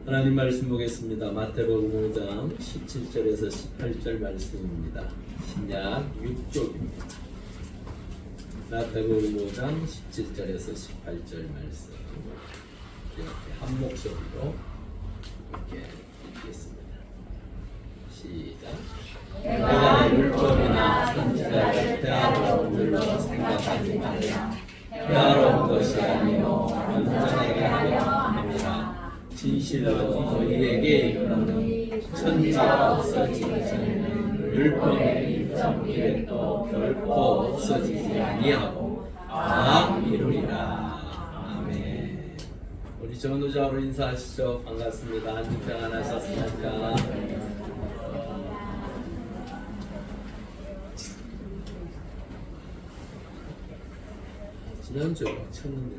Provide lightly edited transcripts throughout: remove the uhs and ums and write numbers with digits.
하나님 말씀 보겠습니다. 마태복음 5장 17절에서 18절 말씀입니다. 신약 6쪽입니다. 마태복음 5장 17절에서 18절 말씀 이렇게 한 목소리로 이렇게 읽겠습니다. 시작. 내가 율법이나 선지자를 대하러 온 줄로 생각하지 말라. 대하러 온 것이 아니요 완전하게 하려 함이라. 진실로 너희에게 이르노니 천지가 없어지기 전에는 율법의 1.1획도 결코 없어지지 아니하고 다 이루리라. 아멘. 우리 전우자로 인사하시죠. 반갑습니다. 한 주 평안하셨습니까? 지난주에 쳤는데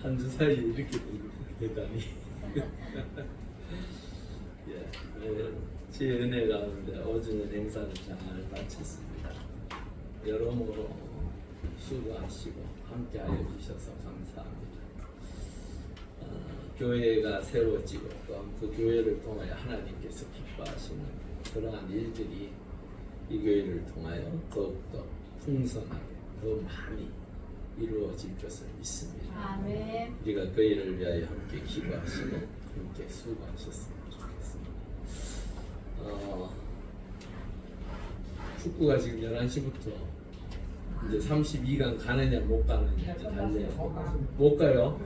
한 주 사이에 이렇게 되다니. 제 은혜 가운데 오주는 행사를 잘 마쳤습니다. 여러모로 수고하시고 함께하여 주셔서 감사합니다. 교회가 세워지고 또 그 교회를 통하여 하나님께서 기뻐하시는 그러한 일들이 이 교회를 통하여 더욱더 풍성하게 더 많이 이루어질 것을 믿습니다. 아멘. 우리가 그 일을 위하여 함께 기도하시고 함께 수고하셨으면 좋겠습니다. 축구가 지금 11시부터 이제 32강 가느냐 못 가느냐 이제 달려요. 못 가요?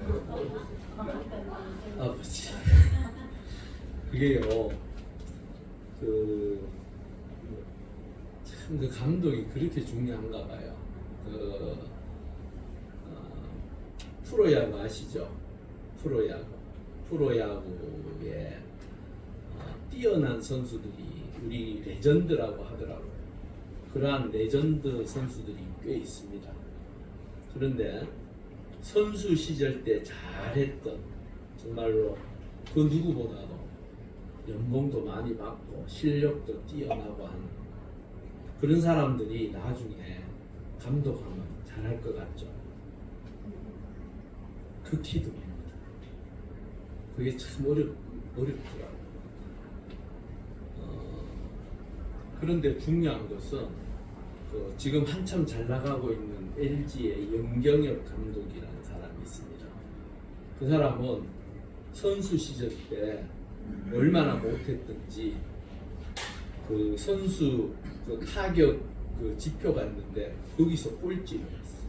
아버지. 그게요. 참 그 감독이 그렇게 중요한가 봐요. 프로야구 아시죠? 프로야구에 뛰어난 선수들이 우리 레전드라고 하더라고요. 그러한 레전드 선수들이 꽤 있습니다. 그런데 선수 시절 때 잘했던 정말로 그 누구보다도 연봉도 많이 받고 실력도 뛰어나고 하는 그런 사람들이 나중에 감독하면 잘할 것 같죠. 극히듭니다. 그게 참 어렵더라고요. 그런데 중요한 것은 지금 한참 잘 나가고 있는 LG의 염경엽 감독이라는 사람이 있습니다. 그 사람은 선수 시절 때 얼마나 못했든지 그 선수 그 타격 그 지표가 있는데 거기서 꼴찌를 했어요.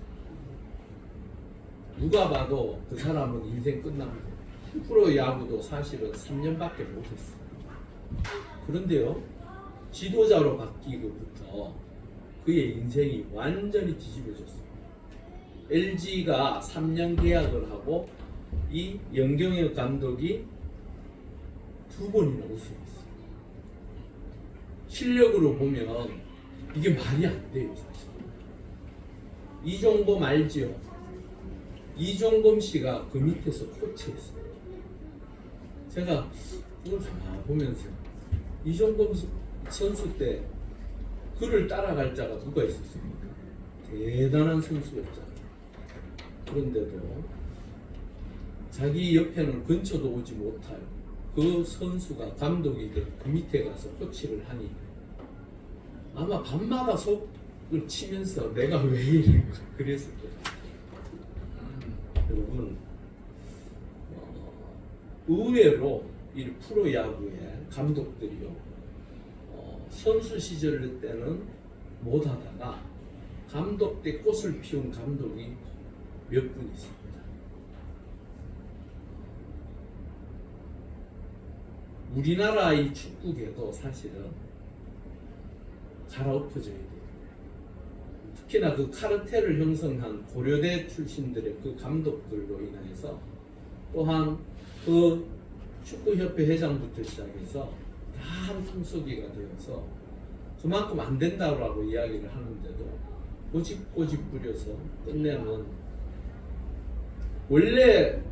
누가 봐도 그 사람은 인생 끝납니다. 프로야구도 사실은 3년밖에 못했어요. 그런데요, 지도자로 바뀌고부터 그의 인생이 완전히 뒤집어졌어요. LG가 3년 계약을 하고 이 염경엽 감독이 2번이나 우승했어요. 실력으로 보면 이게 말이 안 돼요, 사실. 이종범 알지요? 이종범 씨가 그 밑에서 코치했어요. 제가 그걸 보면서 이종범 선수 때 그를 따라갈 자가 누가 있었습니까? 대단한 선수였잖아요. 그런데도 자기 옆에는 근처도 오지 못하여 그 선수가 감독이 그 밑에 가서 코치를 하니 아마 밤마다 속을 치면서 내가 왜 이럴까 그랬을 거예요. 여러분, 의외로 이 프로야구의 감독들이요, 선수 시절 때는 못하다가 감독 때 꽃을 피운 감독이 몇 분 있습니다. 우리나라 이 축구계도 사실은 갈아엎어져야 돼요. 특히나 그 카르텔을 형성한 고려대 출신들의 그 감독들로 인해서 또한 그 축구협회 회장부터 시작해서 다 한 통속이가 되어서 그만큼 안 된다고 이야기를 하는데도 꼬집 부려서 끝내면 원래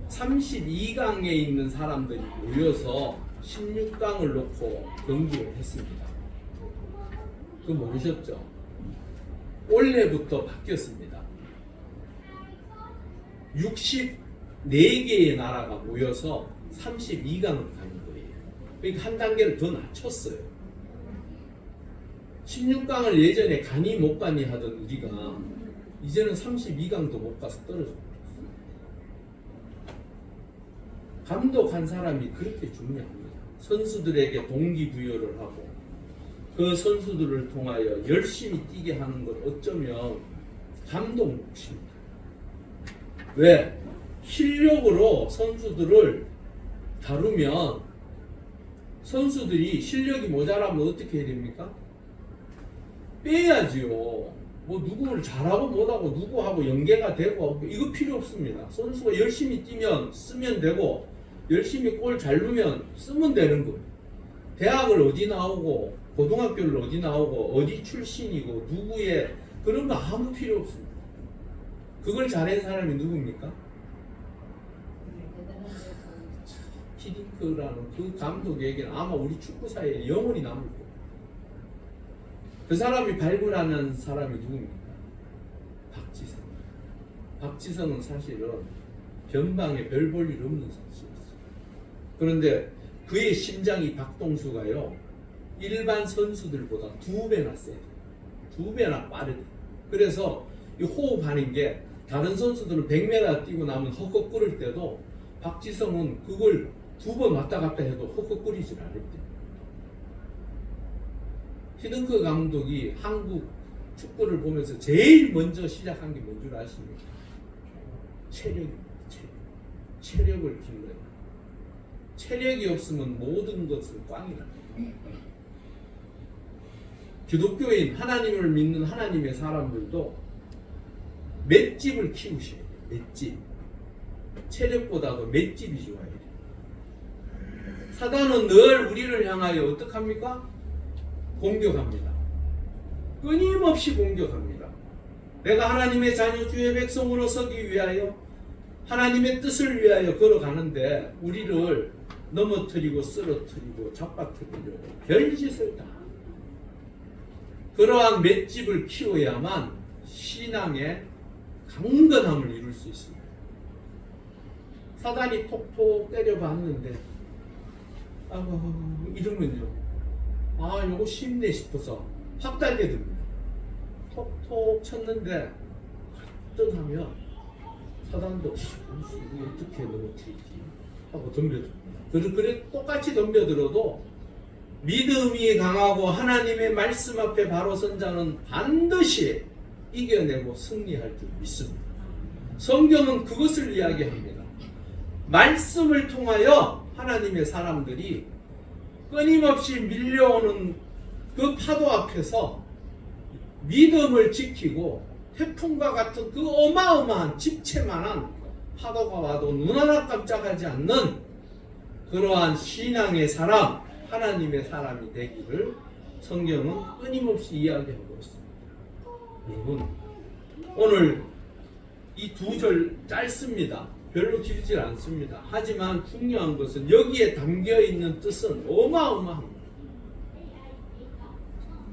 32강에 있는 사람들이 모여서 16강을 놓고 경기를 했습니다. 그거 모르셨죠? 올해부터 바뀌었습니다. 4개의 나라가 모여서 32강을 가는 거예요. 그러니까 한 단계를 더 낮췄어요. 16강을 예전에 가니 못 가니 하던 우리가 이제는 32강도 못 가서 떨어져 버렸어요. 감독한 사람이 그렇게 중요합니다. 선수들에게 동기부여를 하고 그 선수들을 통하여 열심히 뛰게 하는 것 어쩌면 감독 몫입니다. 왜? 실력으로 선수들을 다루면 선수들이 실력이 모자라면 어떻게 해야 됩니까? 빼야지요. 뭐 누구를 잘하고 못하고 누구하고 연계가 되고 이거 필요 없습니다. 선수가 열심히 뛰면 쓰면 되고 열심히 골 잘 넣으면 쓰면 되는 거예요. 대학을 어디 나오고 고등학교를 어디 나오고 어디 출신이고 누구의 그런 거 아무 필요 없습니다. 그걸 잘한 사람이 누굽니까? 히딩크라는 그 감독에게는 아마 우리 축구사에 영원히 남을 거예요. 그 사람이 발굴하는 사람이 누굽니까? 박지성. 박지성은 사실은 변방에 별 볼 일 없는 선수였어요. 그런데 그의 심장이 박동수가요, 일반 선수들보다 2배나 세요. 2배나 빠르대. 그래서 이 호흡하는 게 다른 선수들은 100m 뛰고 나면 헛헛 끓을 때도 박지성은 그걸 2번 왔다 갔다 해도 헛헛 끓이질 않았대요. 히딩크 감독이 한국 축구를 보면서 제일 먼저 시작한 게 뭔 줄 아십니까? 체력입니다. 체력을 길러요. 체력이 없으면 모든 것은 꽝이 납니다. 기독교인, 하나님을 믿는 하나님의 사람들도 맷집을 키우셔야 돼요. 맷집. 체력보다도 맷집이 좋아야 돼요. 사단은 늘 우리를 향하여 어떻게 합니까? 공격합니다. 끊임없이 공격합니다. 내가 하나님의 자녀 주의 백성으로 서기 위하여 하나님의 뜻을 위하여 걸어가는데 우리를 넘어뜨리고 쓰러뜨리고 잡아뜨리려고 별짓을 다. 그러한 맷집을 키워야만 신앙의 강건함을 이룰 수 있습니다. 사단이 톡톡 때려봤는데 이러면요, 요거 쉽네 싶어서 확 달려듭니다. 톡톡 쳤는데 뜨하면 사단도 이거 어떻게 넘어뜨리지 하고 덤벼듭니다. 그래 똑같이 덤벼들어도 믿음이 강하고 하나님의 말씀 앞에 바로 선 자는 반드시 이겨내고 승리할 줄 믿습니다. 성경은 그것을 이야기합니다. 말씀을 통하여 하나님의 사람들이 끊임없이 밀려오는 그 파도 앞에서 믿음을 지키고 태풍과 같은 그 어마어마한 집채만한 파도가 와도 눈 하나 깜짝하지 않는 그러한 신앙의 사람, 하나님의 사람이 되기를 성경은 끊임없이 이야기하고 있습니다. 여러분, 오늘 이 2절 짧습니다. 별로 길지 않습니다. 하지만 중요한 것은 여기에 담겨있는 뜻은 어마어마합니다.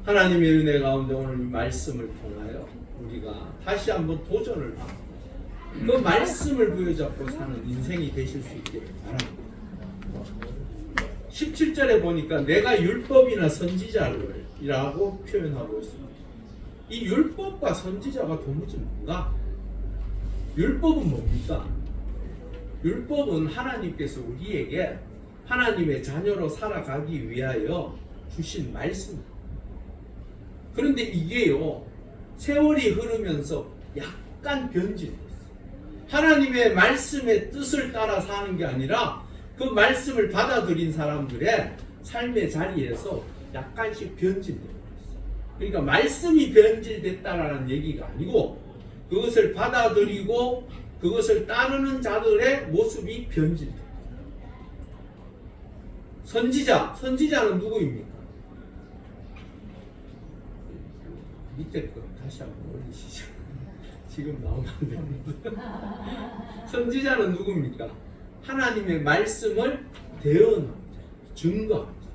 하나님의 은혜 가운데 오늘 말씀을 통하여 우리가 다시 한번 도전을 하고 그 말씀을 부여잡고 사는 인생이 되실 수 있기를 바랍니다. 17절에 보니까 내가 율법이나 선지자를이라고 표현하고 있습니다. 이 율법과 선지자가 도무지 뭔가? 율법은 뭡니까? 율법은 하나님께서 우리에게 하나님의 자녀로 살아가기 위하여 주신 말씀입니다. 그런데 이게요, 세월이 흐르면서 약간 변질됐어요. 하나님의 말씀의 뜻을 따라 사는 게 아니라 그 말씀을 받아들인 사람들의 삶의 자리에서 약간씩 변질되어 있어요. 그러니까 말씀이 변질됐다라는 얘기가 아니고 그것을 받아들이고 그것을 따르는 자들의 모습이 변질돼요. 선지자는 누구입니까? 밑에 거 다시 한번 올리시죠. 지금 나오면 안 됩니다. 선지자는 누굽니까? 하나님의 말씀을 대언하는 자, 증거하는 자.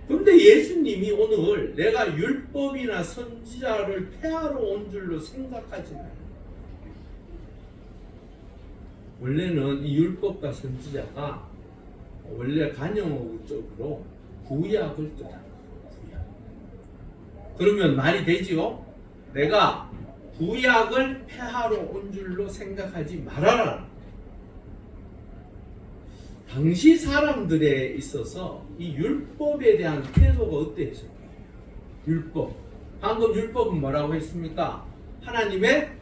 그런데 예수님이 오늘 내가 율법이나 선지자를 폐하러 온 줄로 생각하지 말고 원래는 이 율법과 선지자가 원래 관용어적으로 구약을 뜻합니다. 구약. 그러면 말이 되지요? 내가 구약을 폐하러 온 줄로 생각하지 말아라. 당시 사람들에 있어서 이 율법에 대한 태도가 어땠어요? 율법. 방금 율법은 뭐라고 했습니까? 하나님의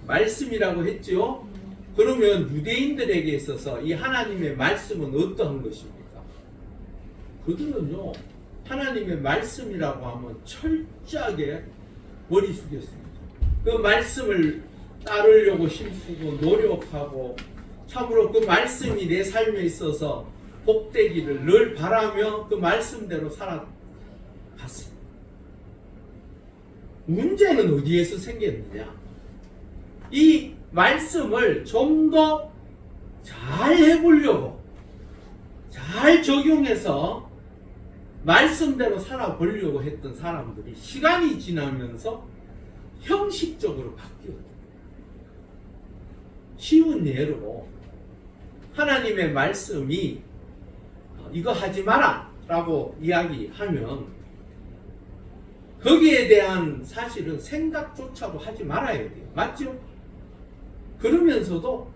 말씀이라고 했지요? 그러면 유대인들에게 있어서 이 하나님의 말씀은 어떠한 것입니까? 그들은요, 하나님의 말씀이라고 하면 철저하게 머리 숙였습니다. 그 말씀을 따르려고 힘쓰고 노력하고 참으로 그 말씀이 내 삶에 있어서 복되기를 늘 바라며 그 말씀대로 살아갔습니다. 문제는 어디에서 생겼느냐? 이 말씀을 좀 더 잘 해보려고, 잘 적용해서 말씀대로 살아보려고 했던 사람들이 시간이 지나면서 형식적으로 바뀌었다. 쉬운 예로 하나님의 말씀이 이거 하지 마라 라고 이야기하면 거기에 대한 사실은 생각조차도 하지 말아야 돼요. 맞죠? 그러면서도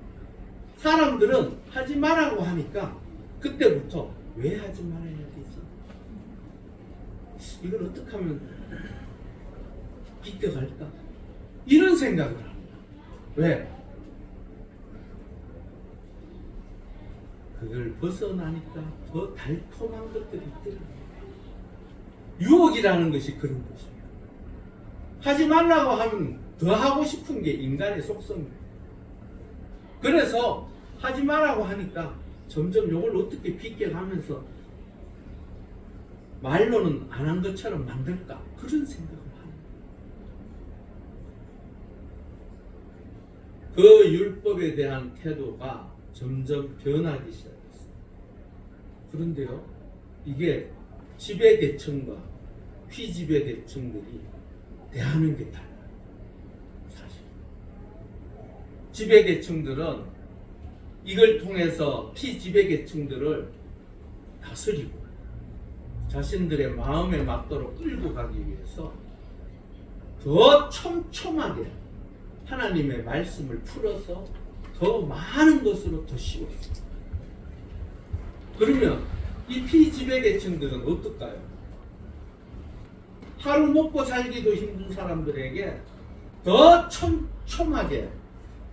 사람들은 하지 말라고 하니까 그때부터 왜 하지 말아야 되지? 이걸 어떻게 하면 비껴갈까? 이런 생각을 합니다. 왜? 그걸 벗어나니까 더 달콤한 것들이 있더라고요. 유혹이라는 것이 그런 것입니다. 하지 말라고 하면 더 하고 싶은 게 인간의 속성입니다. 그래서 하지 말라고 하니까 점점 이걸 어떻게 비껴가면서 말로는 안 한 것처럼 만들까? 그런 생각을 합니다. 그 율법에 대한 태도가 점점 변하기 시작했습니다. 그런데요, 이게 지배계층과 피지배계층들이 대하는 게 달라요. 사실 지배계층들은 이걸 통해서 피지배계층들을 다스리고 자신들의 마음에 맞도록 끌고 가기 위해서 더 촘촘하게 하나님의 말씀을 풀어서 더 많은 것으로 더 씌웠습니다. 그러면 이 피지배계층들은 어떨까요? 하루 먹고 살기도 힘든 사람들에게 더 촘촘하게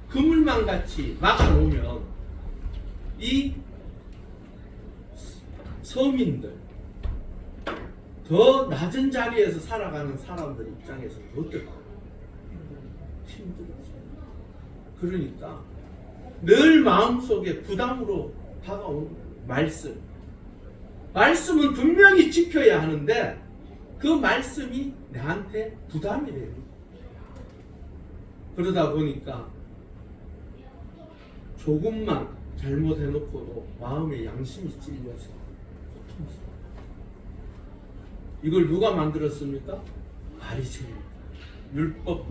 그물망 같이 막아놓으면 이 서민들, 더 낮은 자리에서 살아가는 사람들 입장에서 어떨까요? 힘들어요. 그러니까 늘 마음속에 부담으로 다가오는 말씀은 분명히 지켜야 하는데 그 말씀이 내한테 부담이 돼요. 그러다 보니까 조금만 잘못해놓고도 마음에 양심이 찔려서 고통스러워요. 이걸 누가 만들었습니까? 바리새인입니다. 율법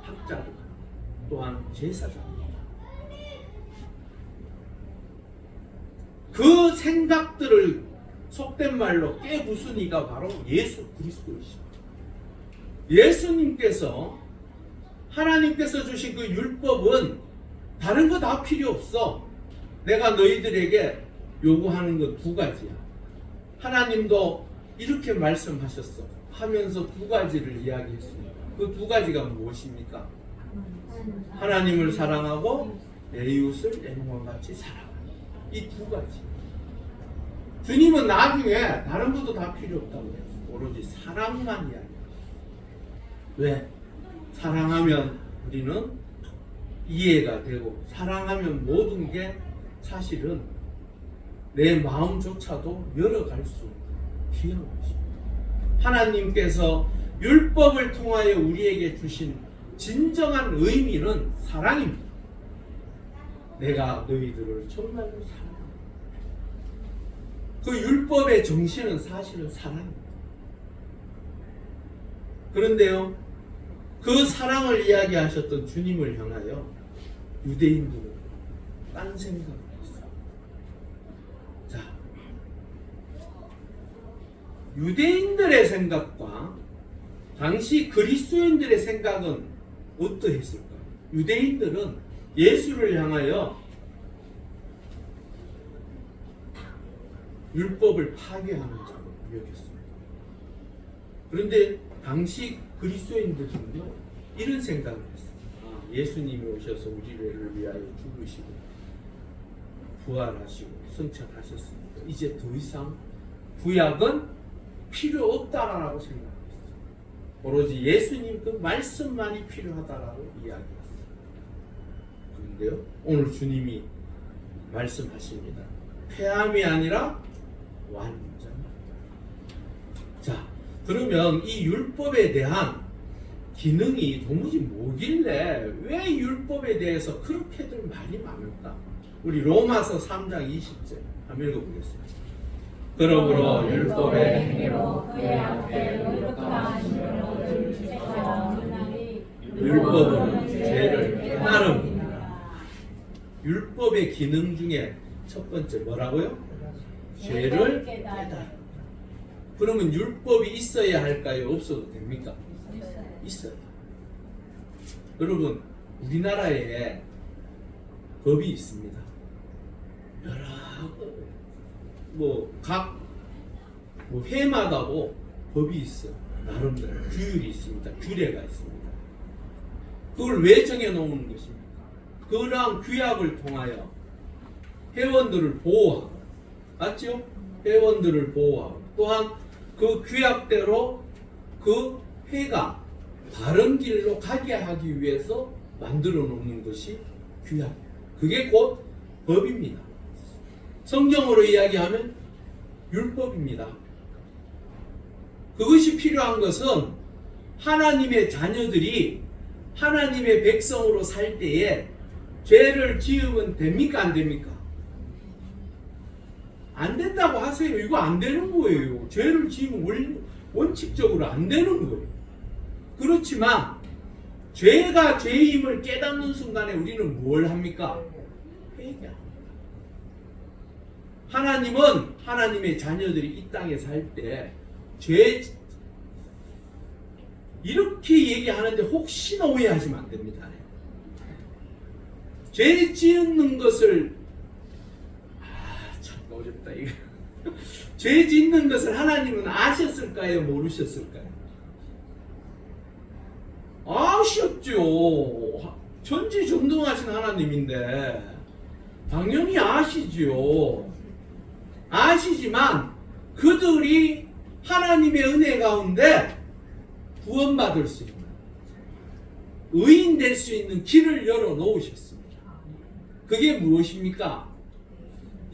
학자들, 또한 제사장입니다. 그 생각들을 속된 말로 깨부순 이가 바로 예수 그리스도이십니다. 예수님께서 하나님께서 주신 그 율법은 다른 거 다 필요 없어. 내가 너희들에게 요구하는 건 두 가지야. 하나님도 이렇게 말씀하셨어 하면서 두 가지를 이야기했습니다. 그 두 가지가 무엇입니까? 하나님을 사랑하고 내 이웃을 내 몸과 같이 사랑하는 이 두 가지. 주님은 나중에 다른 것도 다 필요 없다고 했어요. 오로지 사랑만 이야기해요. 왜? 사랑하면 우리는 이해가 되고 사랑하면 모든 게 사실은 내 마음조차도 열어갈 수 귀한 것입니다. 하나님께서 율법을 통하여 우리에게 주신 진정한 의미는 사랑입니다. 내가 너희들을 정말로 사랑합니다. 그 율법의 정신은 사실은 사랑입니다. 그런데요, 그 사랑을 이야기하셨던 주님을 향하여 유대인들은 딴 생각을 했어. 자, 유대인들의 생각과 당시 그리스도인들의 생각은 어떠했을까요? 유대인들은 예수를 향하여 율법을 파괴하는 자로 여겼습니다. 그런데 당시 그리스도인들은요, 이런 생각을 했어요. 예수님이 오셔서 우리를 위하여 죽으시고 부활하시고 승천하셨으니까 이제 더 이상 구약은 필요 없다라고 생각했어요. 오로지 예수님 그 말씀만이 필요하다라고 이야기했어요. 그런데요, 오늘 주님이 말씀하십니다. 폐함이 아니라 완전. 자, 그러면 이 율법에 대한 기능이 도무지 뭐길래 왜 율법에 대해서 그렇게들 말이 많을까? 우리 로마서 3장 20절 한번 읽어보겠습니다. 그러므로 율법의 행위로 그의 앞에 의롭다 하심을 얻을 지체가 없나니 율법은 죄를 깨달음이니라. 율법의 기능 중에 첫 번째 뭐라고요? 죄를 깨달음. 그러면 율법이 있어야 할까요? 없어도 됩니까? 있어요. 여러분, 우리나라에 법이 있습니다. 여러 각 해마다도 법이 있어요. 나름대로 규율이 있습니다. 규례가 있습니다. 그걸 왜 정해놓은 것입니까? 그러한 규약을 통하여 회원들을 보호하고, 맞죠? 회원들을 보호하고, 또한 그 규약대로 그 회가 바른 길로 가게 하기 위해서 만들어 놓는 것이 규약이에요. 그게 곧 법입니다. 성경으로 이야기하면 율법입니다. 그것이 필요한 것은 하나님의 자녀들이 하나님의 백성으로 살 때에 죄를 지으면 됩니까? 안 됩니까? 안 된다고 하세요. 이거 안 되는 거예요. 죄를 지으면 원칙적으로 안 되는 거예요. 그렇지만 죄가 죄임을 깨닫는 순간에 우리는 뭘 합니까? 회개합니다. 하나님은 하나님의 자녀들이 이 땅에 살 때 죄 이렇게 얘기하는데 혹시나 오해하시면 안 됩니다. 죄 짓는 것을 참 어렵다 이거. 죄 짓는 것을 하나님은 아셨을까요? 모르셨을까요? 아셨죠. 전지전능하신 하나님인데 당연히 아시죠. 아시지만 그들이 하나님의 은혜 가운데 구원받을 수 있는, 의인 될 수 있는 길을 열어 놓으셨습니다. 그게 무엇입니까?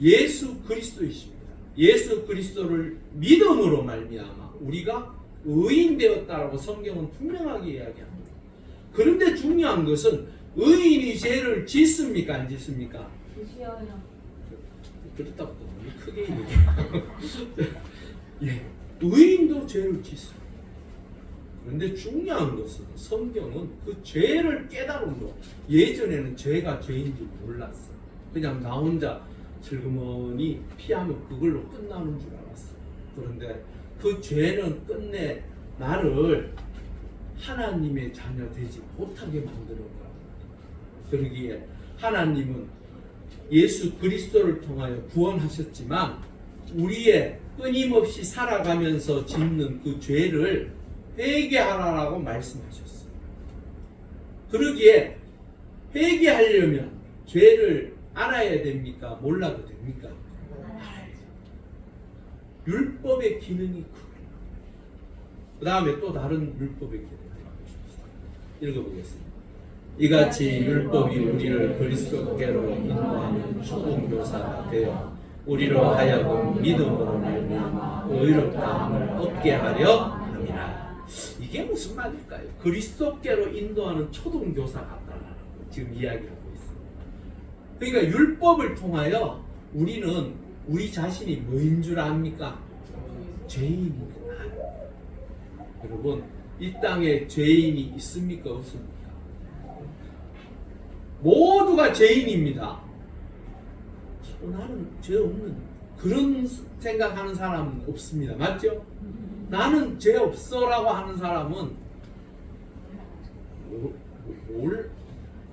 예수 그리스도이십니다. 예수 그리스도를 믿음으로 말미암아 우리가 의인 되었다라고 성경은 분명하게 이야기합니다. 그런데 중요한 것은 의인이 죄를 짓습니까? 안 짓습니까? 지어요. 그렇다고 너무 크게 얘기해요. 예, 의인도 죄를 짓습니다. 그런데 중요한 것은 성경은 그 죄를 깨달은 거. 예전에는 죄가 죄인지 몰랐어요. 그냥 나 혼자 슬그머니 피하면 그걸로 끝나는 줄 알았어요. 그런데 그 죄는 끝내 나를 하나님의 자녀 되지 못하게 만드는 거야. 그러기에 하나님은 예수 그리스도를 통하여 구원하셨지만 우리의 끊임없이 살아가면서 짓는 그 죄를 회개하라라고 말씀하셨어요. 그러기에 회개하려면 죄를 알아야 됩니까? 몰라도 됩니까? 율법의 기능이 크고요. 그 다음에 또 다른 율법의 기능을 읽어보겠습니다. 이같이 율법이 우리를 그리스도께로 인도하는 초등교사가 되어 우리로 하여금 믿음으로 말미암아 의롭다함을 얻게 하려 함이라. 이게 무슨 말일까요? 그리스도께로 인도하는 초등교사 같다라고 지금 이야기하고 있습니다. 그러니까 율법을 통하여 우리는 우리 자신이 뭐인 줄 압니까? 죄인입니다. 여러분, 이 땅에 죄인이 있습니까? 없습니까? 모두가 죄인입니다. 나는 죄 없는 그런 생각하는 사람은 없습니다. 맞죠? 나는 죄 없어라고 하는 사람은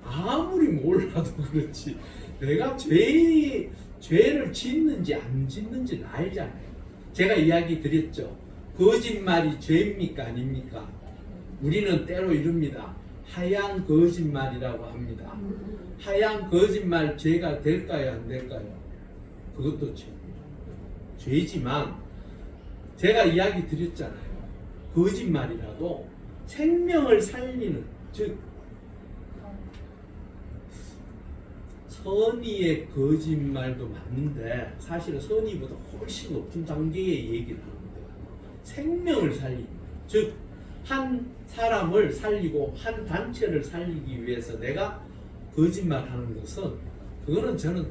아무리 몰라도 그렇지 내가 죄를 짓는지 안 짓는지는 알잖아요. 제가 이야기 드렸죠. 거짓말이 죄입니까 아닙니까? 우리는 때로 이릅니다. 하얀 거짓말이라고 합니다. 하얀 거짓말 죄가 될까요 안 될까요? 그것도 죄지만 제가 이야기 드렸잖아요. 거짓말이라도 생명을 살리는, 즉 선의의 거짓말도 맞는데 사실은 선의보다 훨씬 높은 단계의 얘기를 하는데 생명을 살리는, 즉 한 사람을 살리고 한 단체를 살리기 위해서 내가 거짓말하는 것은 그거는 저는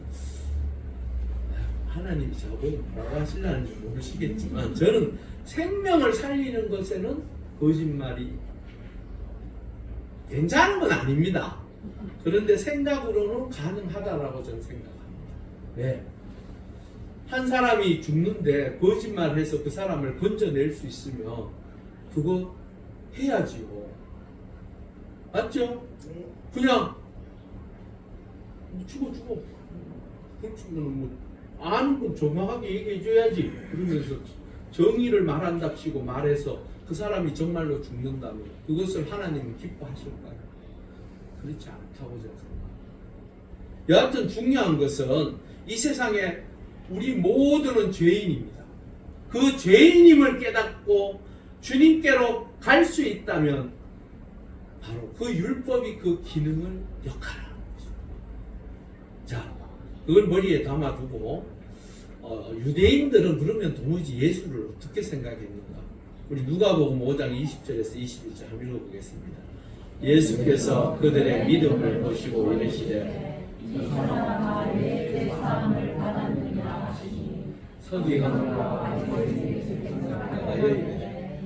하나님이 저보고 뭐라고 하시려는지 모르시겠지만 저는 생명을 살리는 것에는 거짓말이 괜찮은 건 아닙니다. 그런데 생각으로는 가능하다라고 저는 생각합니다. 왜? 한 사람이 죽는데 거짓말해서 그 사람을 건져낼 수 있으면 그거 해야지요. 맞죠? 그냥 죽어. 그렇지면 뭐 아는 건 정확하게 얘기해줘야지. 그러면서 정의를 말한답시고 말해서 그 사람이 정말로 죽는다면 그것을 하나님은 기뻐하실까요? 그렇지 않다고 저는 생각합니다. 여하튼 중요한 것은 이 세상에 우리 모두는 죄인입니다. 그 죄인임을 깨닫고 주님께로 갈 수 있다면 바로 그 율법이 그 기능을 역할하는 것입니다. 자, 그걸 머리에 담아두고 유대인들은 그러면 도무지 예수를 어떻게 생각했는가? 우리 누가복음 5장 20절에서 21절 한번 읽어보겠습니다. 예수께서 그들의 믿음을 보시고 이르시되 이 사람아 왜 내 사함을 받았느냐 하시니 서기관과 바리새인들과 이르되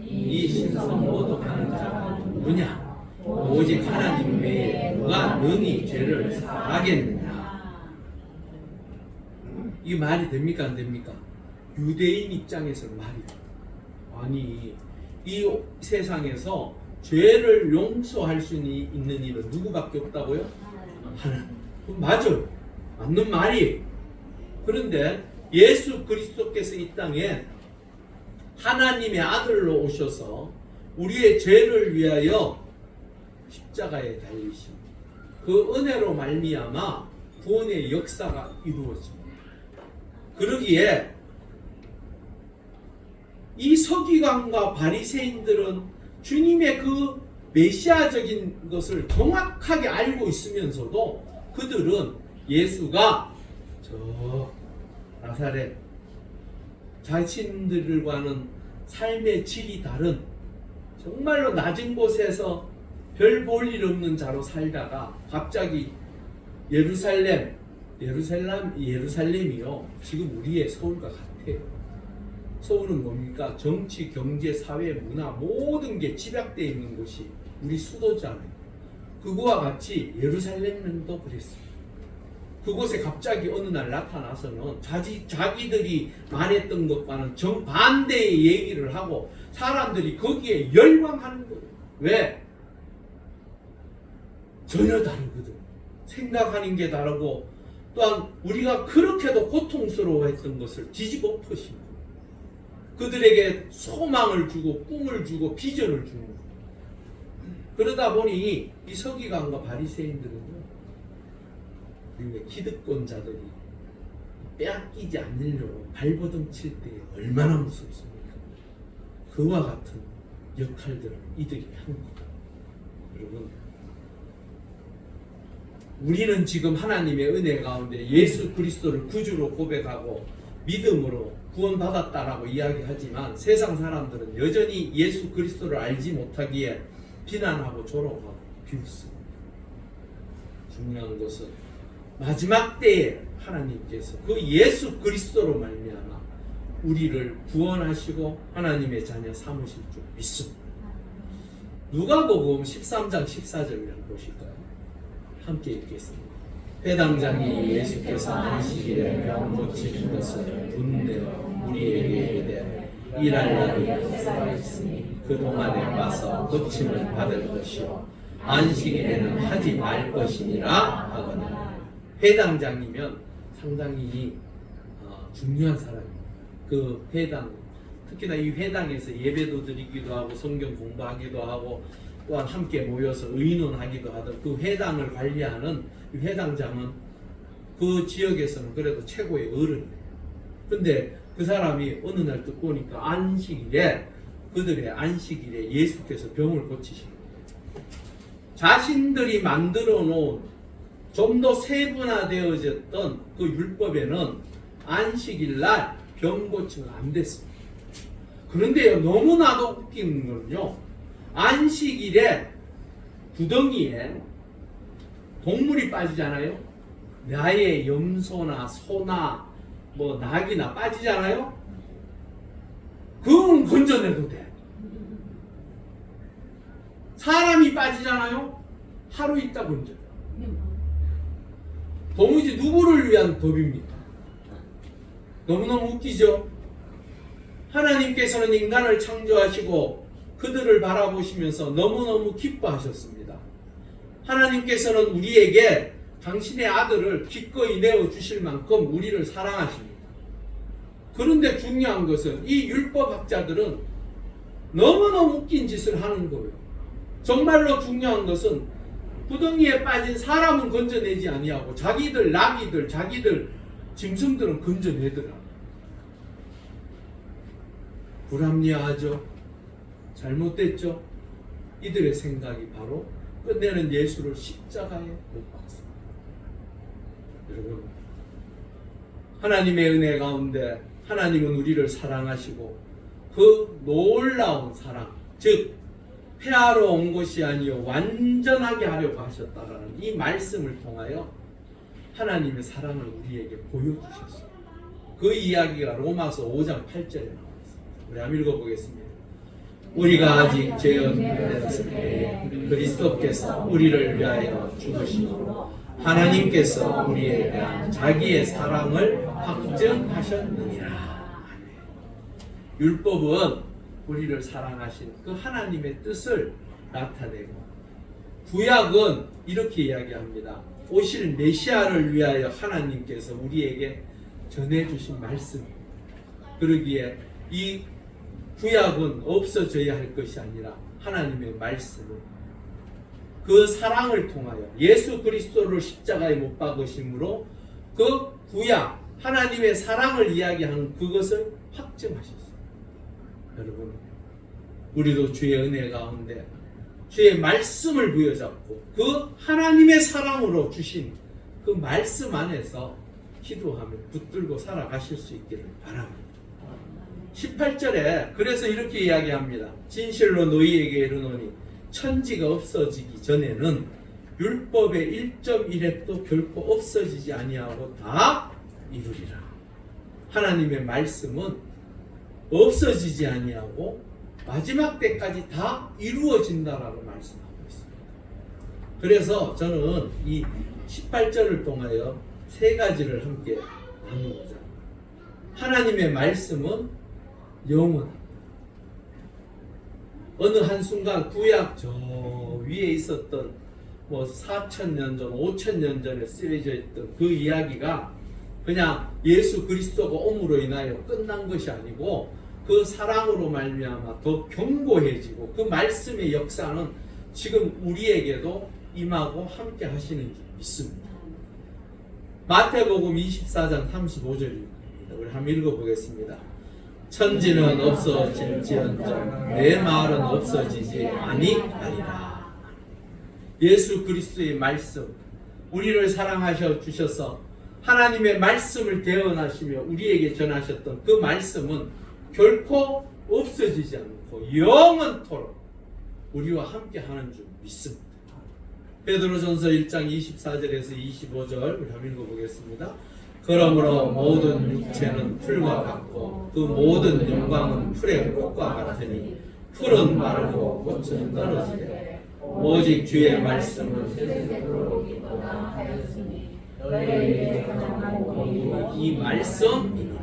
이 신성 모독하는 자가 누구냐? 오직 하나님 외에 누가 능히 죄를 사하겠느냐? 이게 말이 됩니까 안 됩니까? 유대인 입장에서는 말이 돼요. 아니 이 세상에서 죄를 용서할 수 있는 이는 누구밖에 없다고요? 하나님. 맞아요. 맞는 말이에요. 그런데 예수 그리스도께서 이 땅에 하나님의 아들로 오셔서 우리의 죄를 위하여 십자가에 달리신 그 은혜로 말미암아 구원의 역사가 이루어집니다. 그러기에 이 서기관과 바리새인들은 주님의 그 메시아적인 것을 정확하게 알고 있으면서도 그들은 예수가 저 나사렛 자신들과는 삶의 질이 다른 정말로 낮은 곳에서 별 볼 일 없는 자로 살다가 갑자기 예루살렘이요 지금 우리의 서울과 같아요. 서울은 뭡니까? 정치, 경제, 사회, 문화 모든 게 집약되어 있는 곳이 우리 수도잖아요. 그거와 같이 예루살렘도 그랬어요. 그곳에 갑자기 어느 날 나타나서는 자기들이 말했던 것과는 정반대의 얘기를 하고 사람들이 거기에 열광하는 거예요. 왜? 전혀 다르거든. 생각하는 게 다르고 또한 우리가 그렇게도 고통스러워했던 것을 뒤집어 엎으신 거예요. 그들에게 소망을 주고 꿈을 주고 비전을 주는 거예요. 그러다 보니 이 서기관과 바리새인들은요, 기득권자들이 빼앗기지 않으려고 발버둥 칠 때 얼마나 무섭습니까? 그와 같은 역할들을 이들이 하는 겁니다. 여러분, 우리는 지금 하나님의 은혜 가운데 예수 그리스도를 구주로 고백하고 믿음으로 구원받았다라고 이야기하지만 세상 사람들은 여전히 예수 그리스도를 알지 못하기에 비난하고 조롱하고 비웃습니다. 중요한 것은 마지막 때에 하나님께서 그 예수 그리스도로 말미암아 우리를 구원하시고 하나님의 자녀 삼으실 줄 믿습니다. 누가복음 13장 14절을 한번 보실까요? 함께 읽겠습니다. 회당장이 예수께서 안식일에 병 고치신 것을 분내어 우리에게 이르되 일할 날이 역사가 있으니 그동안에 와서 고침을 받을 것이요 안식일에는 하지 말 것이니라 하거늘. 회당장이면 상당히 중요한 사람이에요. 그 회당, 특히나 이 회당에서 예배도 드리기도 하고 성경 공부하기도 하고 또한 함께 모여서 의논하기도 하던 그 회당을 관리하는 이 회당장은 그 지역에서는 그래도 최고의 어른이에요. 근데 그 사람이 어느 날 듣고 보니까 안식일에, 그들의 안식일에 예수께서 병을 고치신 거예요. 자신들이 만들어 놓은 좀 더 세분화되어졌던 그 율법에는 안식일 날 병 고치면 안 됐습니다. 그런데요, 너무나도 웃기는 건요, 안식일에 구덩이에 동물이 빠지잖아요. 나의 염소나 소나 뭐 낙이나 빠지잖아요. 그건 건져내도 돼. 사람이 빠지잖아요. 하루 있다 건져. 도무지 누구를 위한 법입니까? 너무너무 웃기죠? 하나님께서는 인간을 창조하시고 그들을 바라보시면서 너무너무 기뻐하셨습니다. 하나님께서는 우리에게 당신의 아들을 기꺼이 내어주실 만큼 우리를 사랑하십니다. 그런데 중요한 것은 이 율법학자들은 너무너무 웃긴 짓을 하는 거예요. 정말로 중요한 것은 구덩이에 빠진 사람은 건져내지 아니하고 자기들 나귀들, 자기들 짐승들은 건져내더라. 불합리하죠. 잘못됐죠. 이들의 생각이 바로 끝내는 예수를 십자가에 못 박습니다. 여러분, 하나님의 은혜 가운데 하나님은 우리를 사랑하시고 그 놀라운 사랑, 즉 폐하러 온 것이 아니요 완전하게 하려고 하셨다라는 이 말씀을 통하여 하나님의 사랑을 우리에게 보여주셨어요. 그 이야기가 로마서 5장 8절에 나와 있습니다. 우리 한번 읽어보겠습니다. 우리가 아직 죄 없을 때에 그리스도께서 우리를 위하여 죽으시고 하나님께서 우리에 대한 자기의 사랑을 확증하셨느니라. 율법은 우리를 사랑하신 그 하나님의 뜻을 나타내고, 구약은 이렇게 이야기합니다. 오실 메시아를 위하여 하나님께서 우리에게 전해주신 말씀입니다. 그러기에 이 구약은 없어져야 할 것이 아니라 하나님의 말씀은 그 사랑을 통하여 예수 그리스도를 십자가에 못 박으심으로 그 구약 하나님의 사랑을 이야기하는 그것을 확증하셨어요. 여러분, 우리도 주의 은혜 가운데 주의 말씀을 부여잡고 그 하나님의 사랑으로 주신 그 말씀 안에서 기도하며 붙들고 살아가실 수 있기를 바랍니다. 18절에 그래서 이렇게 이야기합니다. 진실로 너희에게 이르노니 천지가 없어지기 전에는 율법의 1.1획도 결코 없어지지 아니하고 다 이루리라. 하나님의 말씀은 없어지지 아니하고 마지막 때까지 다 이루어진다라고 말씀하고 있습니다. 그래서 저는 이 18절을 통하여 세 가지를 함께 나누고자. 하나님의 말씀은 영원합니다. 어느 한순간 구약 저 위에 있었던 뭐 4,000년 전, 5,000년 전에 쓰여져 있던 그 이야기가 그냥 예수 그리스도가 옴으로 인하여 끝난 것이 아니고 그 사랑으로 말미암아 더 견고해지고 그 말씀의 역사는 지금 우리에게도 임하고 함께 하시는 줄 믿습니다. 마태복음 24장 35절입니다. 우리 한번 읽어보겠습니다. 천지는 없어질지언정 내 말은 없어지지 아니하리라. 예수 그리스도의 말씀, 우리를 사랑하셔 주셔서 하나님의 말씀을 대언하시며 우리에게 전하셨던 그 말씀은 결코 없어지지 않고 영원토록 우리와 함께 하는 줄 믿습니다. 베드로전서 1장 24절에서 25절 우리 한번 읽어보겠습니다. 그러므로 모든 육체는 풀과 같고 그 모든 영광은 풀의 꽃과 같으니 풀은 마르고 꽃은 떨어지되 오직 주의 말씀은 세세토록 있도다 하였으니 이 말씀이니라.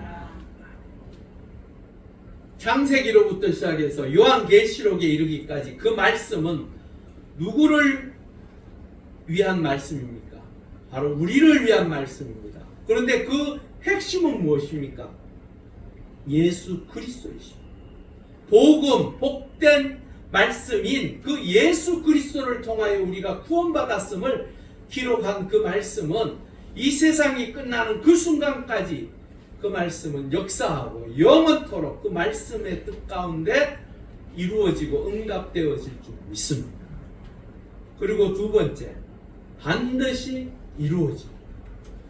창세기로부터 시작해서 요한계시록에 이르기까지 그 말씀은 누구를 위한 말씀입니까? 바로 우리를 위한 말씀입니다. 그런데 그 핵심은 무엇입니까? 예수 그리스도이십니다. 복음, 복된 말씀인 그 예수 그리스도를 통하여 우리가 구원받았음을 기록한 그 말씀은 이 세상이 끝나는 그 순간까지 그 말씀은 역사하고 영원토록 그 말씀의 뜻 가운데 이루어지고 응답되어질 줄 믿습니다. 그리고 두 번째, 반드시 이루어집니다.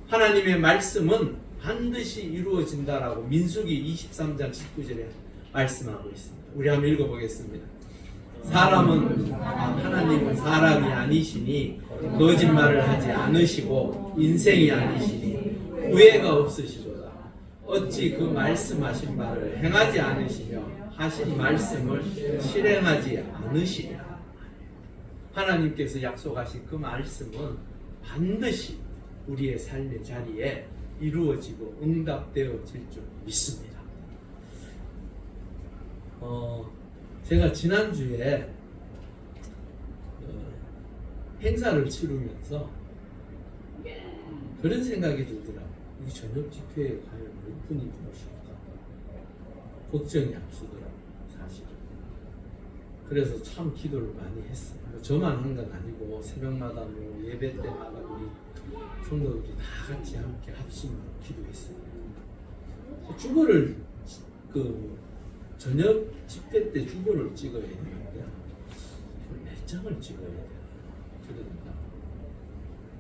하나님의 말씀은 반드시 이루어진다라고 민수기 23장 19절에 말씀하고 있습니다. 우리 한번 읽어보겠습니다. 하나님은 사람이 아니시니 거짓말을 하지 않으시고 인생이 아니시니 후회가 없으시도다. 어찌 그 말씀하신 바를 행하지 않으시며 하신 말씀을 실행하지 않으시냐. 하나님께서 약속하신 그 말씀은 반드시 우리의 삶의 자리에 이루어지고 응답되어질 줄 믿습니다. 제가 지난주에 행사를 치르면서 그런 생각이 들더라고요. 이 저녁 집회에 과연 몇 분이 들어오실까? 걱정이 앞서더라고요, 사실은. 그래서 참 기도를 많이 했어요. 저만 한 건 아니고 새벽마다 예배 때마다 우리 성도들이 다 같이 함께 합심으로 기도했어요. 주보를 저녁 집회 때 주보를 찍어야 되는데 몇 장을 찍어야 돼요? 그러니까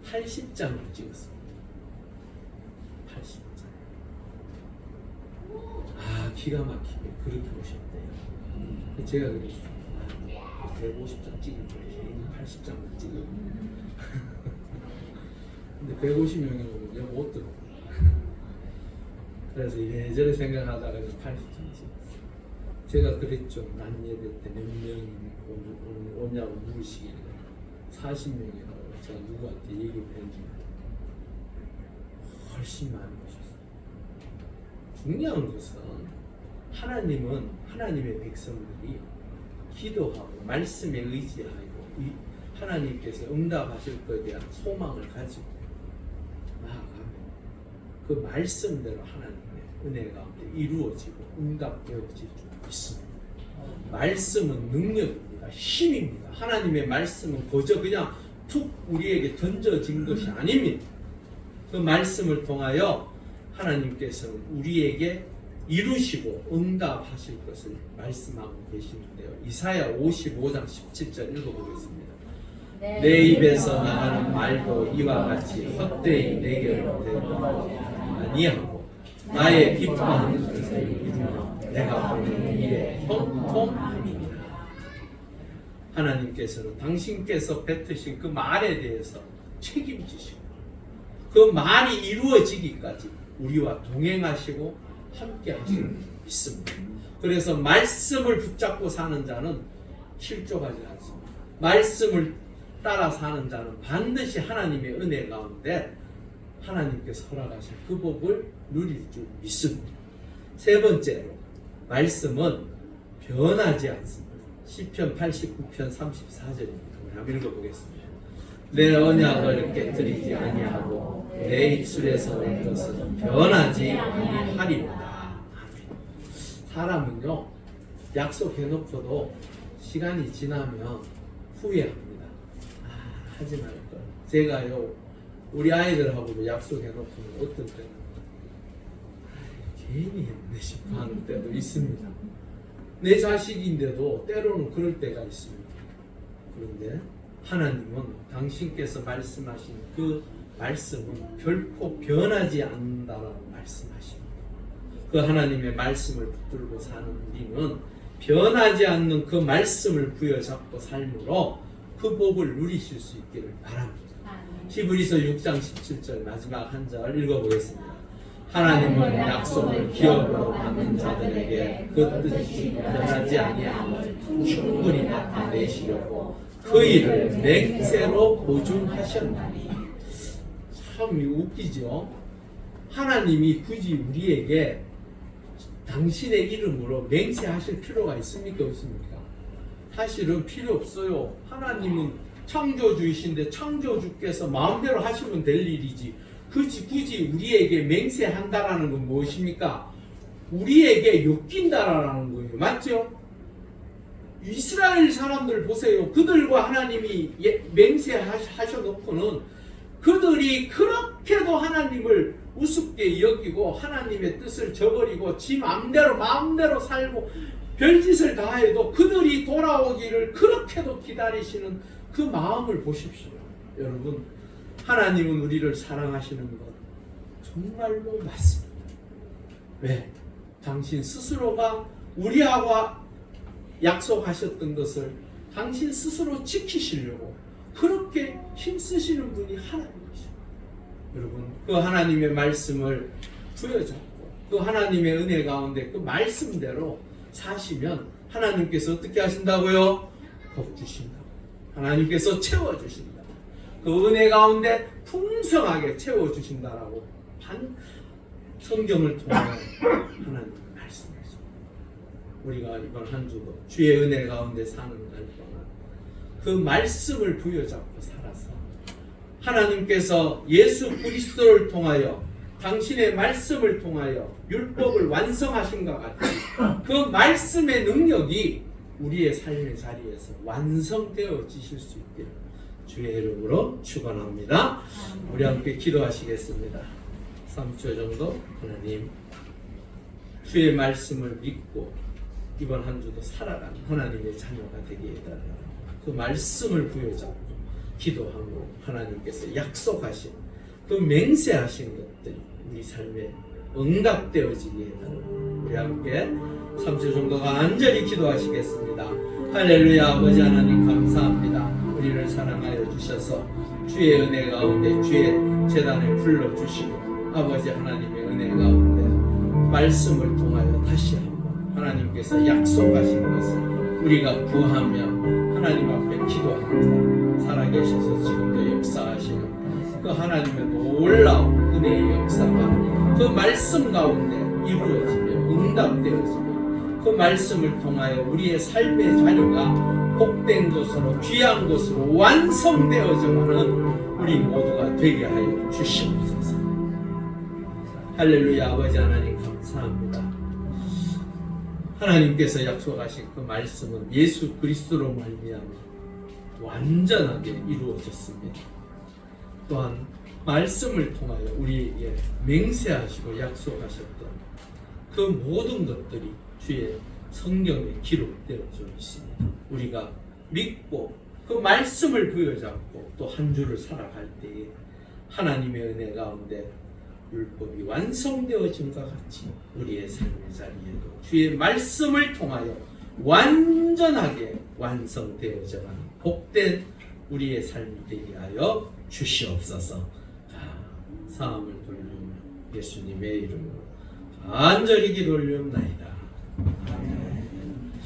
80장을 찍었습니다. 80장. 기가 막히게 그렇게 오셨대요. 제가 그랬어요. 150장 찍을 거예요. 80장을 찍어요. 근데 150명이 오면 못 들어. 그래서 이래저래 생각하다가 80장 찍었어요. 제가 그랬죠. 난 예배 때 몇 명이 오냐고 물으시길래 40명이라고 제가 누구한테 얘기를 해주면 훨씬 많이 오셨어요. 중요한 것은 하나님은 하나님의 백성들이 기도하고 말씀에 의지하고 하나님께서 응답하실 것에 대한 소망을 가지고 나아가면 그 말씀대로 하나님의 은혜 가운데 이루어지고 응답되어질 줄 믿습니다. 말씀은 능력입니다. 힘입니다. 하나님의 말씀은 그저 그냥 툭 우리에게 던져진 것이 아닙니다. 그 말씀을 통하여 하나님께서는 우리에게 이루시고 응답하실 것을 말씀하고 계시는데요. 이사야 55장 17절 읽어보겠습니다. 내 입에서 나가는 말도 이와 같이 헛되이 내게 되고 아니하고 나의 기뻐하는 것을 이루며 내가 보는 일에 형통함이니라. 하나님께서는 당신께서 뱉으신 그 말에 대해서 책임지시고 그 말이 이루어지기까지 우리와 동행하시고 함께 하시는 줄 믿습니다. 그래서 말씀을 붙잡고 사는 자는 실족하지 않습니다. 말씀을 따라 사는 자는 반드시 하나님의 은혜 가운데 하나님께서 허락하신 그 복을 누릴 줄 믿습니다. 세 번째로 말씀은 변하지 않습니다. 시편 89편 34절입니다. 우리 한번 읽어보겠습니다. 내 언약을 깨뜨리지 아니하고 내 입술에서 낸 것은 변하지 아니하리로다. 사람은요, 약속해놓고도 시간이 지나면 후회합니다. 하지 말 걸. 제가요, 우리 아이들하고도 약속해놓고 어떤 때는 괜히 했네 싶어 하는 때도 있습니다. 내 자식인데도 때로는 그럴 때가 있습니다. 그런데 하나님은 당신께서 말씀하신 그 말씀은 결코 변하지 않는다라고 말씀하십니다. 그 하나님의 말씀을 붙들고 사는 우리는 변하지 않는 그 말씀을 부여잡고 삶으로 그 복을 누리실 수 있기를 바랍니다. 히브리서 6장 17절 마지막 한 절 읽어보겠습니다. 하나님은 약속을 기업으로 받는 자들에게 그 뜻이 변하지 아니함을 충분히 나타내시려고 그 일을 맹세로 보증하셨나니. 참 웃기죠. 하나님이 굳이 우리에게 당신의 이름으로 맹세하실 필요가 있습니까? 없습니까? 사실은 필요 없어요. 하나님은 창조주이신데 창조주께서 마음대로 하시면 될 일이지, 굳이 우리에게 맹세한다라는 건 무엇입니까? 우리에게 엮인다라는 거예요. 맞죠? 이스라엘 사람들 보세요. 그들과 하나님이 맹세하셔놓고는 그들이 그렇게도 하나님을 우습게 여기고 하나님의 뜻을 저버리고 지 마음대로 살고 별짓을 다 해도 그들이 돌아오기를 그렇게도 기다리시는 그 마음을 보십시오. 여러분, 하나님은 우리를 사랑하시는 것 정말로 맞습니다. 왜? 당신 스스로가 우리하고 약속하셨던 것을 당신 스스로 지키시려고 그렇게 힘쓰시는 분이 하나님이시죠. 여러분, 그 하나님의 말씀을 부여잡고 그 하나님의 은혜 가운데 그 말씀대로 사시면 하나님께서 어떻게 하신다고요? 복 주신다고. 하나님께서 채워주신다. 그 은혜 가운데 풍성하게 채워주신다라고 성경을 통해 하나님 말씀하십니다. 우리가 이번 한 주도 주의 은혜 가운데 사는 날 동안 그 말씀을 부여잡고 살아서 하나님께서 예수 그리스도를 통하여 당신의 말씀을 통하여 율법을 완성하신 것 같은 그 말씀의 능력이 우리의 삶의 자리에서 완성되어지실 수 있기를 주의 이름으로 축원합니다. 우리 함께 기도하시겠습니다. 3초 정도 하나님, 주의 말씀을 믿고 이번 한 주도 살아가는 하나님의 자녀가 되게 해달라. 그 말씀을 부여잡고 기도하고 하나님께서 약속하신 그 맹세하신 것들이 우리 삶에 응답되어지게 해달라. 우리 함께 3초 정도 간절히 기도하시겠습니다. 할렐루야. 아버지 하나님 감사합니다. 우리를 사랑하여 주셔서 주의 은혜 가운데 주의 제단에 불러주시고 아버지 하나님의 은혜 가운데 말씀을 통하여 다시 한번 하나님께서 약속하신 것을 우리가 구하며 하나님 앞에 기도합니다. 살아계셔서 지금도 역사하시는 그 하나님의 놀라운 은혜의 역사가 그 말씀 가운데 이루어지며 응답되어지며 그 말씀을 통하여 우리의 삶의 자녀가 복된 것으로 귀한 것으로 완성되어져가는 우리 모두가 되게 하여 주시옵소서. 할렐루야. 아버지 하나님 감사합니다. 하나님께서 약속하신 그 말씀은 예수 그리스도로 말미암아 완전하게 이루어졌습니다. 또한 말씀을 통하여 우리에게 맹세하시고 약속하셨던 그 모든 것들이 주의 성경에 기록되어져 있습니다. 우리가 믿고 그 말씀을 부여잡고 또 한 주를 살아갈 때에 하나님의 은혜 가운데 율법이 완성되어진 것 같이 우리의 삶의 자리에도 주의 말씀을 통하여 완전하게 완성되어져가는 복된 우리의 삶이 되게 하여 주시옵소서. 사함을 돌리며 예수님의 이름으로 간절히 기도 올리옵나이다. 아멘.